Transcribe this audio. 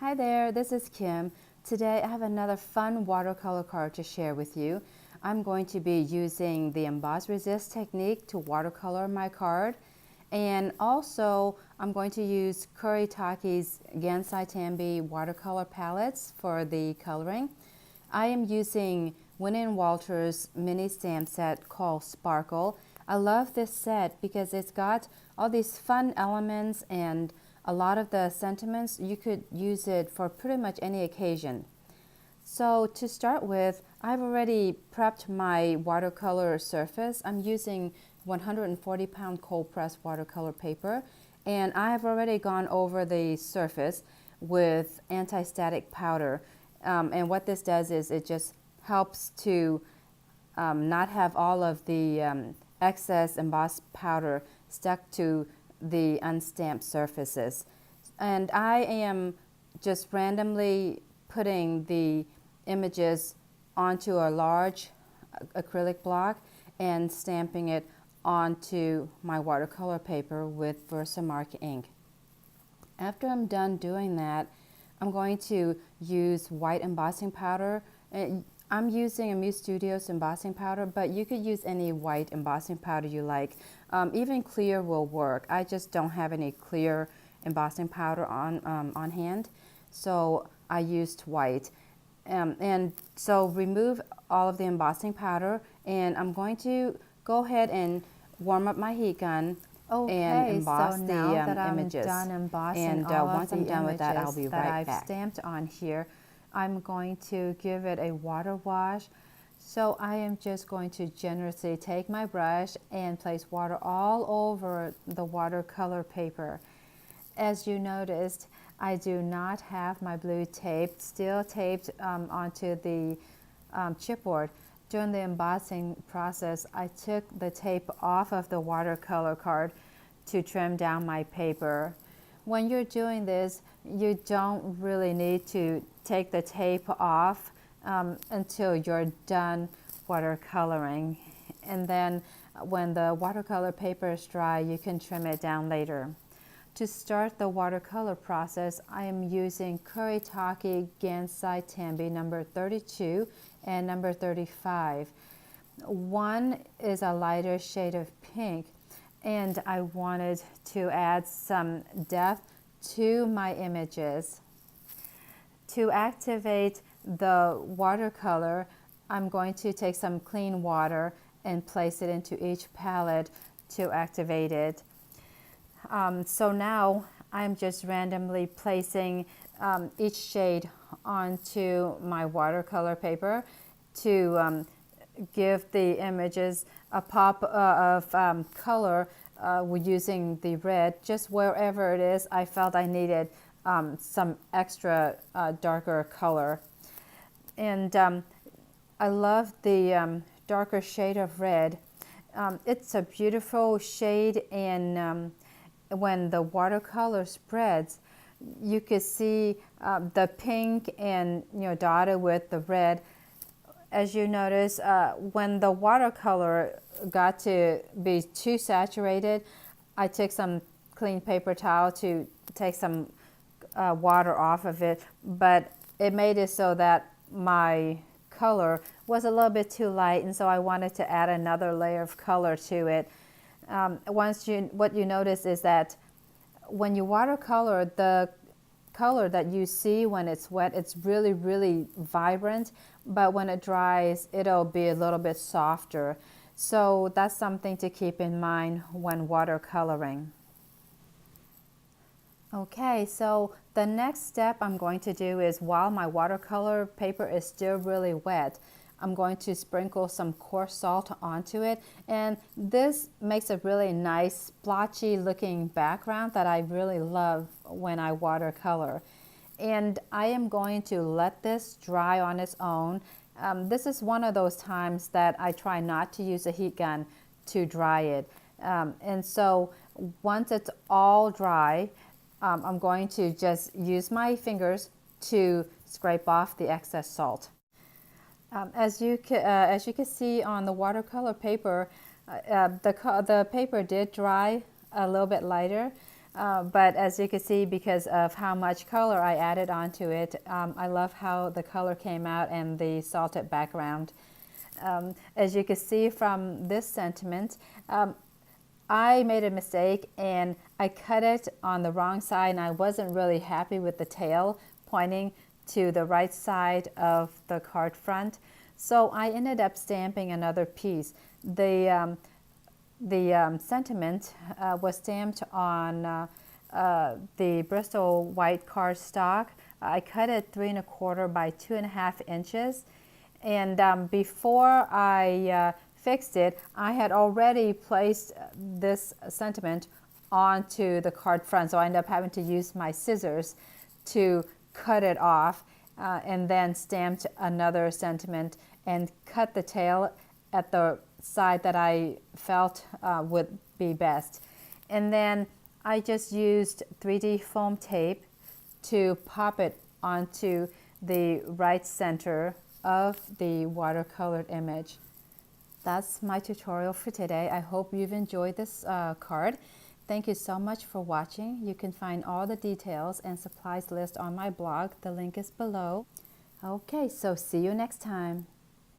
Hi there, this is Kim. Today I have another fun watercolor card to share with you. I'm going to be using the emboss resist technique to watercolor my card, and also I'm going to use Kuritaki's Gansai Tambi watercolor palettes for the coloring. I am using Winnie and Walter's mini stamp set called Sparkle. I love this set because it's got all these fun elements and a lot of the sentiments. You could use it for pretty much any occasion. So to start with, I've already prepped my watercolor surface. I'm using 140-pound cold press watercolor paper, and I have already gone over the surface with anti-static powder. And what this does is it just helps to not have all of the excess embossed powder stuck to the unstamped surfaces. And I am just randomly putting the images onto a large acrylic block and stamping it onto my watercolor paper with Versamark ink. After I'm done doing that, I'm going to use white embossing powder. I'm using a Muse Studios embossing powder, but you could use any white embossing powder you like. Even clear will work. I just don't have any clear embossing powder on hand, so I used white. And so remove all of the embossing powder, and I'm going to go ahead and warm up my heat gun and emboss the images. Done embossing and all once of I'm the done with that, I'll be images that right I've back. stamped on here, I'm going to give it a water wash. So I am just going to generously take my brush and place water all over the watercolor paper. As you noticed, I do not have my blue tape still taped onto the chipboard. During the embossing process, I took the tape off of the watercolor card to trim down my paper. When you're doing this, you don't really need to take the tape off until you're done watercoloring. And then when the watercolor paper is dry, you can trim it down later. To start the watercolor process, I am using Kuretake Gansai Tambi number 32 and number 35. One is a lighter shade of pink, and I wanted to add some depth to my images. To activate the watercolor, I'm going to take some clean water and place it into each palette to activate it. So now I'm just randomly placing each shade onto my watercolor paper to give the images a pop of color using the red. Just wherever it is, I felt I needed some extra darker color. And I love the darker shade of red. It's a beautiful shade, and when the watercolor spreads, you can see the pink and dotted with the red. As you notice, when the watercolor got to be too saturated, I took some clean paper towel to take some water off of it, but it made it so that my color was a little bit too light, and so I wanted to add another layer of color to it. What you notice is that when you watercolor, the color that you see when it's wet, it's really, really vibrant, but when it dries, it'll be a little bit softer. So that's something to keep in mind when watercoloring. Okay, so the next step I'm going to do is, while my watercolor paper is still really wet, I'm going to sprinkle some coarse salt onto it, and this makes a really nice splotchy looking background that I really love when I watercolor. And I am going to let this dry on its own. This is one of those times that I try not to use a heat gun to dry it. And so once it's all dry, I'm going to just use my fingers to scrape off the excess salt. As you can see on the watercolor paper, the paper did dry a little bit lighter, But as you can see, because of how much color I added onto it, I love how the color came out and the salted background. As you can see from this sentiment, I made a mistake and I cut it on the wrong side, and I wasn't really happy with the tail pointing to the right side of the card front. So I ended up stamping another piece. The sentiment was stamped on the Bristol white cardstock. I cut it 3 1/4 by 2.5 inches. And before I fixed it, I had already placed this sentiment onto the card front. So I ended up having to use my scissors to cut it off, and then stamped another sentiment and cut the tail at the side that I felt would be best. And then I just used 3D foam tape to pop it onto the right center of the watercolored image. That's my tutorial for today. I hope you've enjoyed this card. Thank you so much for watching. You can find all the details and supplies list on my blog. The link is below. Okay, so see you next time.